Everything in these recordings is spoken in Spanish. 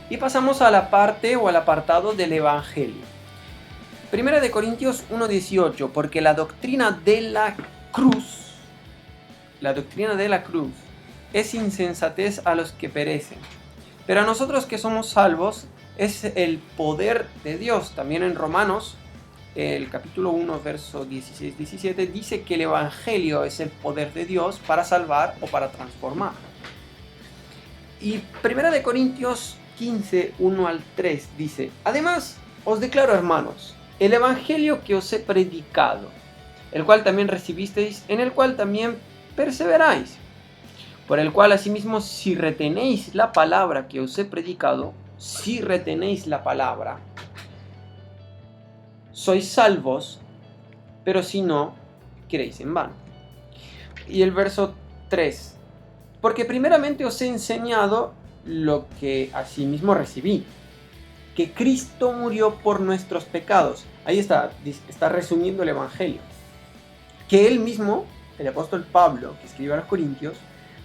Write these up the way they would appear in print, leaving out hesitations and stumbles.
Y pasamos a la parte o al apartado del Evangelio. Primera de Corintios 1:18, porque la doctrina de la cruz es insensatez a los que perecen, pero a nosotros que somos salvos es el poder de Dios. También en Romanos, el capítulo 1, verso 16-17, dice que el Evangelio es el poder de Dios para salvar o para transformar. Y Primera de Corintios 15, 1 al 3 dice: además, os declaro, hermanos, el Evangelio que os he predicado, el cual también recibisteis, en el cual también perseveráis, por el cual asimismo, si retenéis la palabra que os he predicado, sois salvos, pero si no, creéis en vano. Y el verso 3: porque primeramente os he enseñado lo que asimismo recibí, que Cristo murió por nuestros pecados. Ahí está resumiendo el Evangelio. Que él mismo, el apóstol Pablo, que escribe a los Corintios,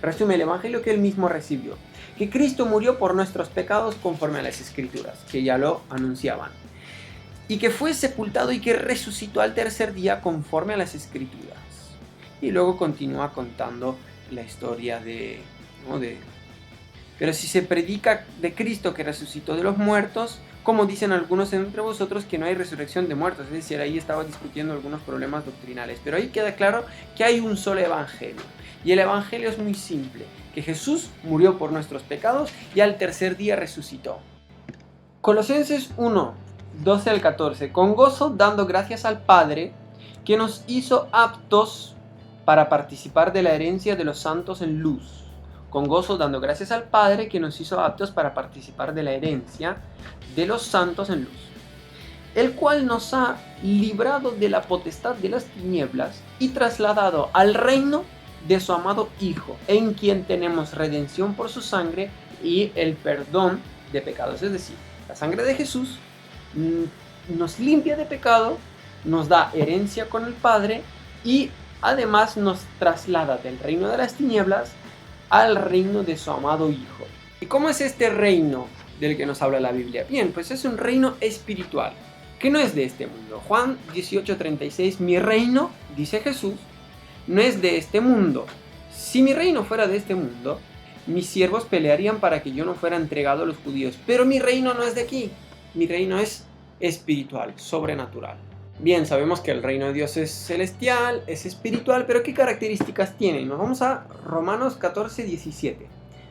resume el Evangelio que él mismo recibió. Que Cristo murió por nuestros pecados conforme a las Escrituras, que ya lo anunciaban. Y que fue sepultado y que resucitó al tercer día conforme a las Escrituras. Y luego continúa contando la historia pero si se predica de Cristo que resucitó de los muertos, como dicen algunos entre vosotros que no hay resurrección de muertos. Es decir, ahí estaba discutiendo algunos problemas doctrinales, pero ahí queda claro que hay un solo evangelio, y el evangelio es muy simple: que Jesús murió por nuestros pecados y al tercer día resucitó. Colosenses 1, 12 al 14: con gozo dando gracias al Padre, que nos hizo aptos para participar de la herencia de los santos en luz. Con gozo dando gracias al Padre, que nos hizo aptos para participar de la herencia de los santos en luz, el cual nos ha librado de la potestad de las tinieblas y trasladado al reino de su amado Hijo, en quien tenemos redención por su sangre y el perdón de pecados. Es decir, la sangre de Jesús nos limpia de pecado, nos da herencia con el Padre y además nos traslada del reino de las tinieblas al reino de su amado Hijo. ¿Y cómo es este reino del que nos habla la Biblia? Bien, pues es un reino espiritual, que no es de este mundo. Juan 18:36: mi reino, dice Jesús, no es de este mundo. Si mi reino fuera de este mundo, mis siervos pelearían para que yo no fuera entregado a los judíos. Pero mi reino no es de aquí. Mi reino es espiritual, sobrenatural. Bien, sabemos que el reino de Dios es celestial, es espiritual, pero ¿qué características tiene? Nos vamos a Romanos 14:17.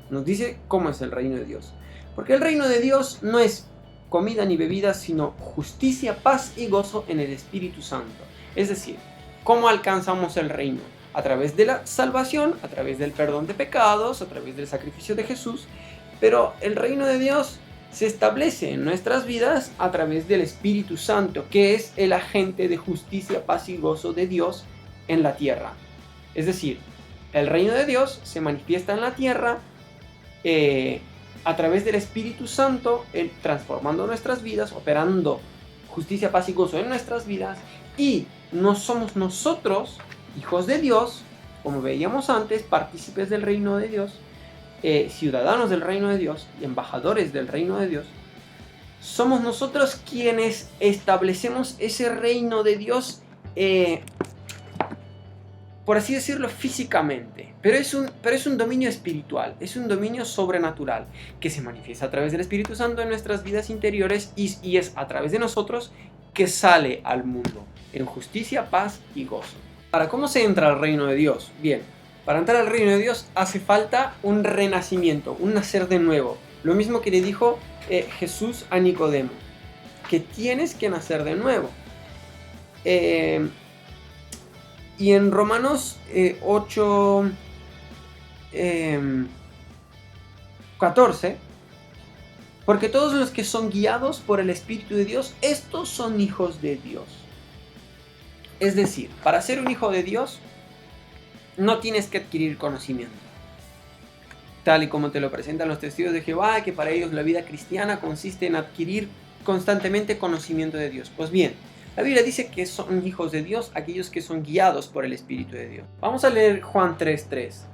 Nos dice cómo es el reino de Dios. Porque el reino de Dios no es comida ni bebida, sino justicia, paz y gozo en el Espíritu Santo. Es decir, ¿cómo alcanzamos el reino? A través de la salvación, a través del perdón de pecados, a través del sacrificio de Jesús. Pero el reino de Dios se establece en nuestras vidas a través del Espíritu Santo, que es el agente de justicia, paz y gozo de Dios en la tierra. Es decir, el reino de Dios se manifiesta en la tierra a través del Espíritu Santo, transformando nuestras vidas, operando justicia, paz y gozo en nuestras vidas. Y no somos nosotros, hijos de Dios, como veíamos antes, partícipes del reino de Dios, ciudadanos del reino de Dios y embajadores del reino de Dios. Somos nosotros quienes establecemos ese reino de Dios, por así decirlo, físicamente, pero es un dominio espiritual, es un dominio sobrenatural que se manifiesta a través del Espíritu Santo en nuestras vidas interiores, y es a través de nosotros que sale al mundo en justicia, paz y gozo. ¿Para cómo se entra al reino de Dios? Bien, para entrar al reino de Dios hace falta un renacimiento, un nacer de nuevo. Lo mismo que le dijo Jesús a Nicodemo, que tienes que nacer de nuevo. Y en Romanos 8, 14, porque todos los que son guiados por el Espíritu de Dios, estos son hijos de Dios. Es decir, para ser un hijo de Dios, no tienes que adquirir conocimiento, tal y como te lo presentan los testigos de Jehová, que para ellos la vida cristiana consiste en adquirir constantemente conocimiento de Dios. Pues bien, la Biblia dice que son hijos de Dios aquellos que son guiados por el Espíritu de Dios. Vamos a leer Juan 3:3.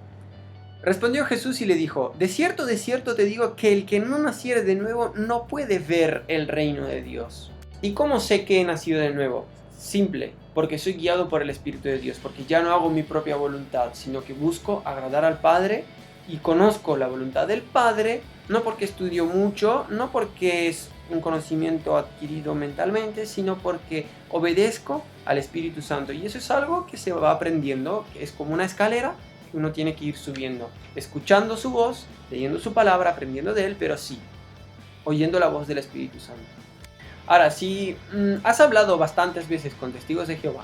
Respondió Jesús y le dijo: de cierto te digo que el que no naciere de nuevo no puede ver el reino de Dios. ¿Y cómo sé que he nacido de nuevo? Simple, porque soy guiado por el Espíritu de Dios, porque ya no hago mi propia voluntad, sino que busco agradar al Padre y conozco la voluntad del Padre, no porque estudio mucho, no porque es un conocimiento adquirido mentalmente, sino porque obedezco al Espíritu Santo. Y eso es algo que se va aprendiendo, que es como una escalera que uno tiene que ir subiendo, escuchando su voz, leyendo su palabra, aprendiendo de él, pero sí, oyendo la voz del Espíritu Santo. Ahora, si has hablado bastantes veces con testigos de Jehová,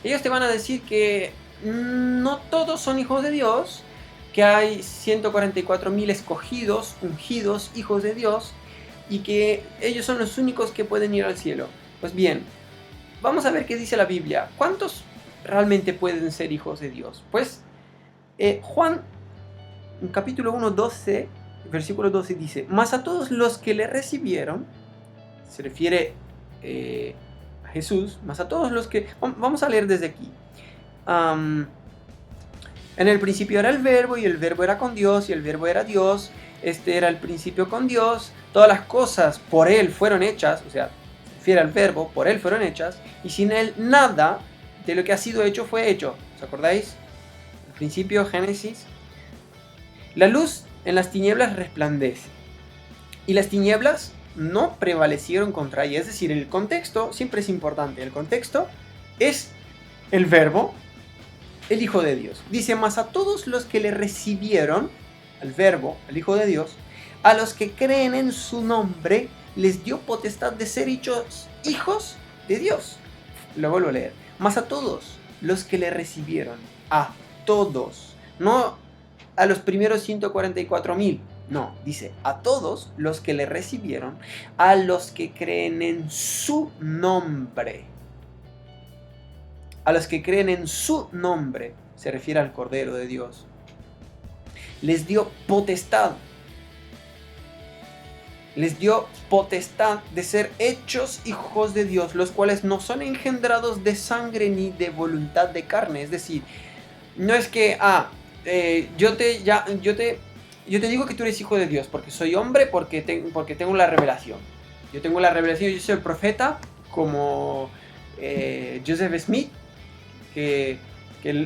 ellos te van a decir que no todos son hijos de Dios, que hay 144.000 escogidos, ungidos, hijos de Dios, y que ellos son los únicos que pueden ir al cielo. Pues bien, vamos a ver qué dice la Biblia. ¿Cuántos realmente pueden ser hijos de Dios? Pues Juan, en capítulo 1, 12, versículo 12 dice: mas a todos los que le recibieron, se refiere a Jesús, mas a todos los que... Vamos a leer desde aquí. En el principio era el verbo, y el verbo era con Dios, y el verbo era Dios. Este era el principio con Dios. Todas las cosas por Él fueron hechas, o sea, se refiere al verbo, por Él fueron hechas, y sin Él nada de lo que ha sido hecho fue hecho. ¿Os acordáis? El principio, Génesis. La luz en las tinieblas resplandece, y las tinieblas no prevalecieron contra ella. Es decir, el contexto siempre es importante. El contexto es el verbo, el Hijo de Dios. Dice: mas a todos los que le recibieron, al verbo, al Hijo de Dios, a los que creen en su nombre, les dio potestad de ser hechos hijos de Dios. Lo vuelvo a leer. Mas a todos los que le recibieron, a todos, no a los primeros 144.000, no, dice a todos los que le recibieron, a los que creen en su nombre. A los que creen en su nombre, se refiere al Cordero de Dios. Les dio potestad. Les dio potestad de ser hechos hijos de Dios, los cuales no son engendrados de sangre ni de voluntad de carne. Es decir, no es que, yo te digo que tú eres hijo de Dios porque soy hombre, porque tengo la revelación. Yo tengo la revelación, yo soy el profeta, como Joseph Smith, que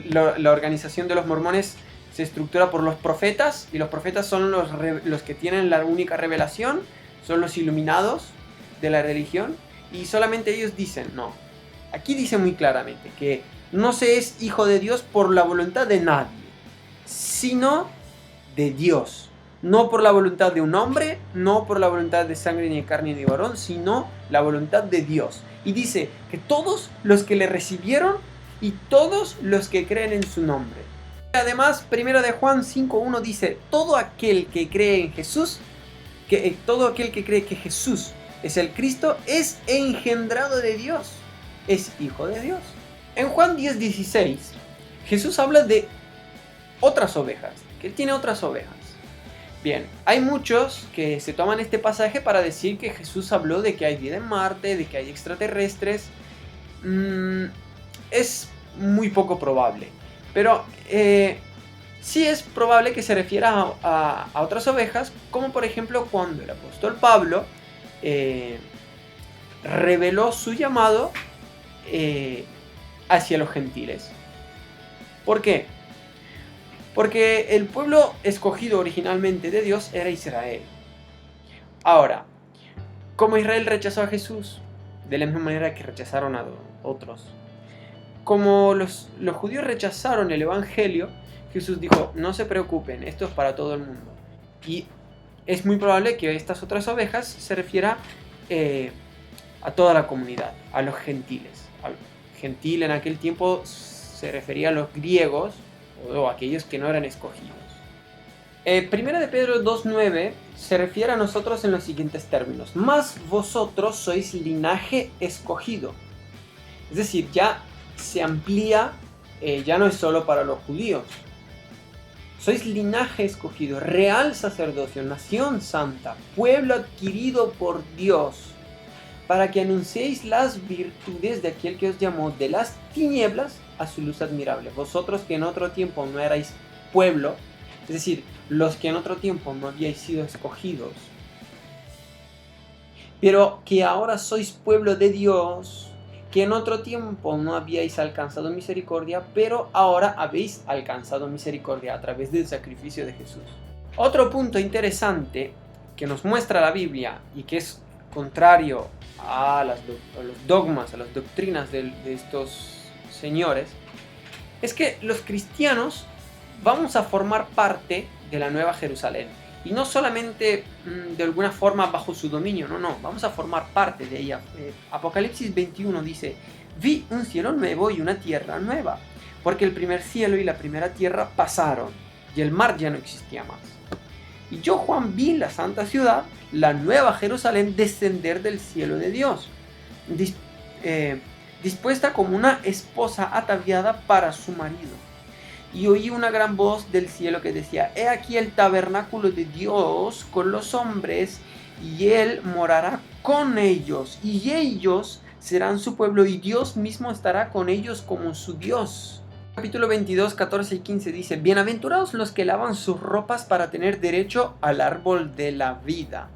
la organización de los mormones se estructura por los profetas, y los profetas son los que tienen la única revelación, son los iluminados de la religión, y solamente ellos dicen, no. Aquí dice muy claramente que no se es hijo de Dios por la voluntad de nadie, sino de Dios. No por la voluntad de un hombre, no por la voluntad de sangre, ni de carne, ni de varón, sino la voluntad de Dios. Y dice que todos los que le recibieron y todos los que creen en su nombre. Además, 1 de Juan 5.1 dice: todo aquel que cree en Jesús, todo aquel que cree que Jesús es el Cristo, es engendrado de Dios, es hijo de Dios. En Juan 10.16, Jesús habla de otras ovejas, que él tiene otras ovejas. Bien, hay muchos que se toman este pasaje para decir que Jesús habló de que hay vida en Marte, de que hay extraterrestres. Es muy poco probable, pero sí es probable que se refiera a otras ovejas, como por ejemplo cuando el apóstol Pablo reveló su llamado hacia los gentiles. ¿Por qué? Porque el pueblo escogido originalmente de Dios era Israel. Ahora, como Israel rechazó a Jesús, de la misma manera que rechazaron a otros, como los judíos rechazaron el evangelio, Jesús dijo: no se preocupen, esto es para todo el mundo. Y es muy probable que estas otras ovejas se refiera a toda la comunidad, a los gentiles. Al gentil en aquel tiempo se refería a los griegos, o aquellos que no eran escogidos. Primera de Pedro 2.9 se refiere a nosotros en los siguientes términos: mas vosotros sois linaje escogido. Es decir, ya se amplía, ya no es solo para los judíos. Sois linaje escogido, real sacerdocio, nación santa, pueblo adquirido por Dios, para que anunciéis las virtudes de aquel que os llamó de las tinieblas a su luz admirable. Vosotros que en otro tiempo no erais pueblo, Es decir, los que en otro tiempo no habíais sido escogidos, pero que ahora sois pueblo de Dios, que en otro tiempo no habíais alcanzado misericordia, pero ahora habéis alcanzado misericordia a través del sacrificio de Jesús. Otro punto interesante que nos muestra la Biblia y que es contrario a los dogmas, a las doctrinas de estos señores, es que los cristianos vamos a formar parte de la Nueva Jerusalén. Y no solamente de alguna forma bajo su dominio, no, vamos a formar parte de ella. Apocalipsis 21 dice: vi un cielo nuevo y una tierra nueva, porque el primer cielo y la primera tierra pasaron, y el mar ya no existía más. Y yo, Juan, vi la santa ciudad, la nueva Jerusalén, descender del cielo de Dios, dispuesta como una esposa ataviada para su marido. Y oí una gran voz del cielo que decía: he aquí el tabernáculo de Dios con los hombres, y Él morará con ellos, y ellos serán su pueblo, y Dios mismo estará con ellos como su Dios. Capítulo 22, 14 y 15 dice: bienaventurados los que lavan sus ropas para tener derecho al árbol de la vida.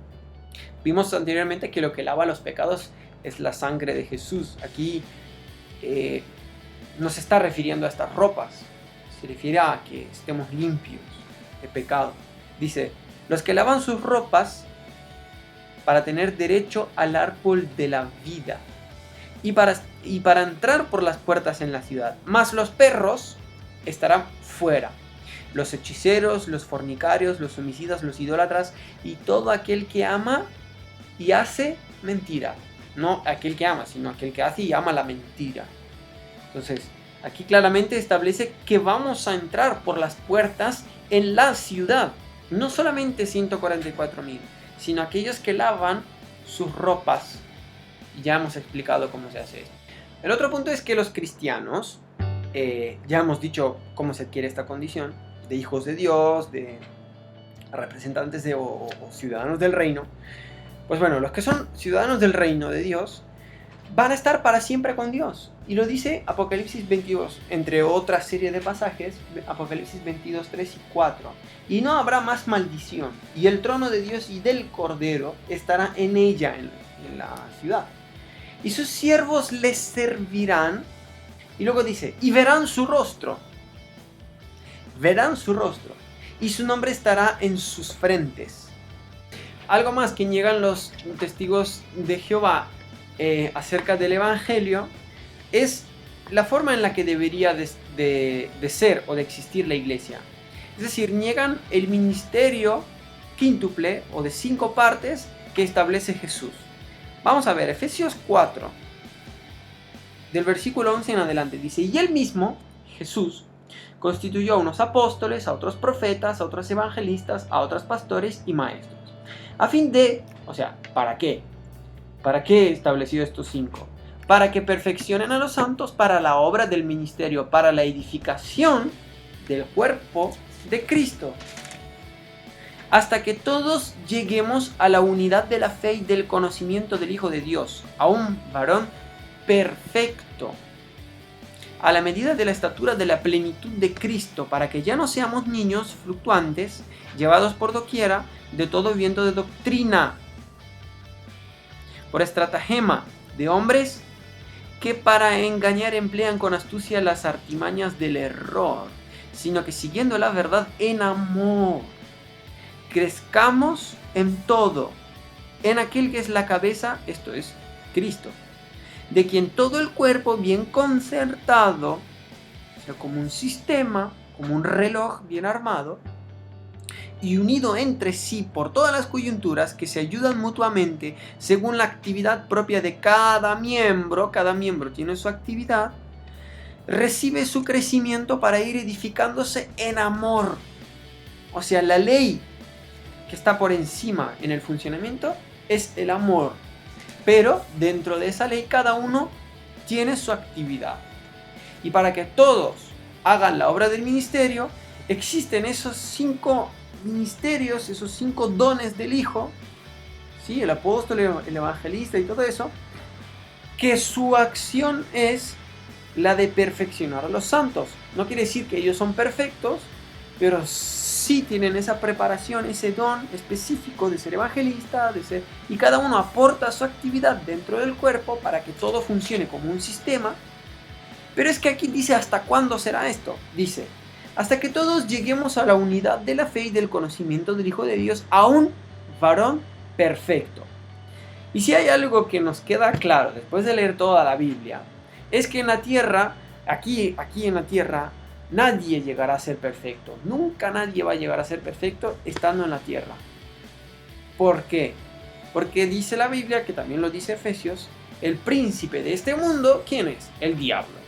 Vimos anteriormente que lo que lava los pecados es la sangre de Jesús. Aquí no se está refiriendo a estas ropas, se refiere a que estemos limpios de pecado. Dice: los que lavan sus ropas para tener derecho al árbol de la vida y para entrar por las puertas en la ciudad. Mas los perros estarán fuera, los hechiceros, los fornicarios, los homicidas, los idólatras y todo aquel que ama y hace mentira. No aquel que ama, sino aquel que hace y ama la mentira. Entonces, aquí claramente establece que vamos a entrar por las puertas en la ciudad. No solamente 144,000, sino aquellos que lavan sus ropas. Y ya hemos explicado cómo se hace esto. El otro punto es que los cristianos, ya hemos dicho cómo se adquiere esta condición, de hijos de Dios, de representantes o ciudadanos del reino. Pues bueno, los que son ciudadanos del reino de Dios van a estar para siempre con Dios. Y lo dice Apocalipsis 22, entre otra serie de pasajes, Apocalipsis 22, 3 y 4. Y no habrá más maldición, y el trono de Dios y del Cordero estará en ella, en la ciudad. Y sus siervos les servirán. Y luego dice: y verán su rostro. Verán su rostro. Y su nombre estará en sus frentes. Algo más que niegan los testigos de Jehová acerca del Evangelio es la forma en la que debería de ser o de existir la iglesia. Es decir, niegan el ministerio quíntuple o de 5 partes que establece Jesús. Vamos a ver, Efesios 4, del versículo 11 en adelante, dice: y él mismo, Jesús, constituyó a unos apóstoles, a otros profetas, a otros evangelistas, a otros pastores y maestros. A fin de, o sea, ¿para qué? ¿Para qué estableció estos 5? Para que perfeccionen a los santos para la obra del ministerio, para la edificación del cuerpo de Cristo, hasta que todos lleguemos a la unidad de la fe y del conocimiento del Hijo de Dios, a un varón perfecto, a la medida de la estatura de la plenitud de Cristo, para que ya no seamos niños fluctuantes, llevados por doquiera de todo viento de doctrina, por estratagema de hombres que para engañar emplean con astucia las artimañas del error, sino que siguiendo la verdad en amor, crezcamos en todo, en aquel que es la cabeza, esto es Cristo, de quien todo el cuerpo bien concertado, o sea, como un sistema, como un reloj bien armado, y unido entre sí por todas las coyunturas que se ayudan mutuamente según la actividad propia de cada miembro tiene su actividad, recibe su crecimiento para ir edificándose en amor. O sea, la ley que está por encima en el funcionamiento es el amor, pero dentro de esa ley cada uno tiene su actividad. Y para que todos hagan la obra del ministerio, existen esos 5 ministerios, esos 5 dones del Hijo, ¿sí? El apóstol, el evangelista y todo eso, que su acción es la de perfeccionar a los santos. No quiere decir que ellos son perfectos, pero sí sí tienen esa preparación, ese don específico de ser evangelista, y cada uno aporta su actividad dentro del cuerpo para que todo funcione como un sistema. Pero es que aquí dice, ¿hasta cuándo será esto? Dice, hasta que todos lleguemos a la unidad de la fe y del conocimiento del Hijo de Dios, a un varón perfecto. Y si hay algo que nos queda claro después de leer toda la Biblia, es que en la tierra, aquí en la tierra, nadie llegará a ser perfecto. Nunca nadie va a llegar a ser perfecto estando en la tierra. ¿Por qué? Porque dice la Biblia, que también lo dice Efesios, el príncipe de este mundo, ¿quién es? El diablo.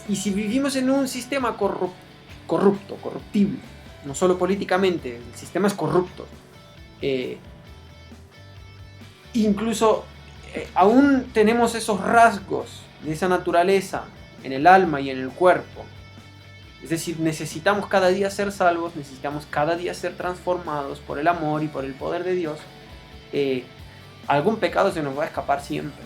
Y si vivimos en un sistema corruptible, no solo políticamente, el sistema es corrupto, incluso aún tenemos esos rasgos de esa naturaleza en el alma y en el cuerpo. Es decir, necesitamos cada día ser salvos, necesitamos cada día ser transformados por el amor y por el poder de Dios. Algún pecado se nos va a escapar siempre.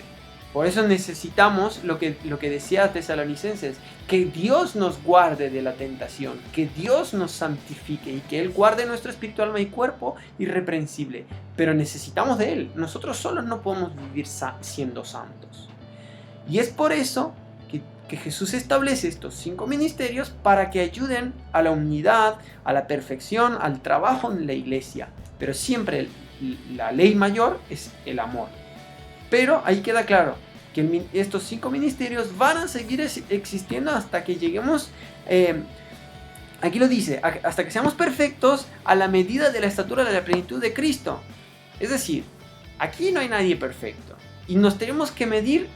Por eso necesitamos lo que decía Tesalonicenses, que Dios nos guarde de la tentación, que Dios nos santifique y que Él guarde nuestro espíritu, alma y cuerpo irreprensible. Pero necesitamos de Él. Nosotros solos no podemos vivir siendo santos. Y es por eso que Jesús establece estos 5 ministerios para que ayuden a la unidad, a la perfección, al trabajo en la iglesia. Pero siempre la ley mayor es el amor. Pero ahí queda claro que estos 5 ministerios van a seguir existiendo hasta que lleguemos, aquí lo dice, hasta que seamos perfectos a la medida de la estatura de la plenitud de Cristo. Es decir, aquí no hay nadie perfecto y nos tenemos que medir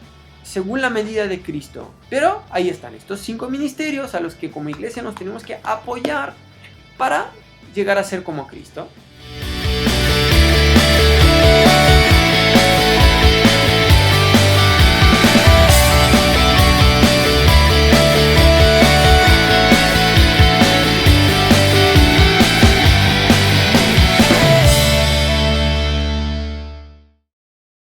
según la medida de Cristo. Pero ahí están estos 5 ministerios a los que como iglesia nos tenemos que apoyar para llegar a ser como Cristo.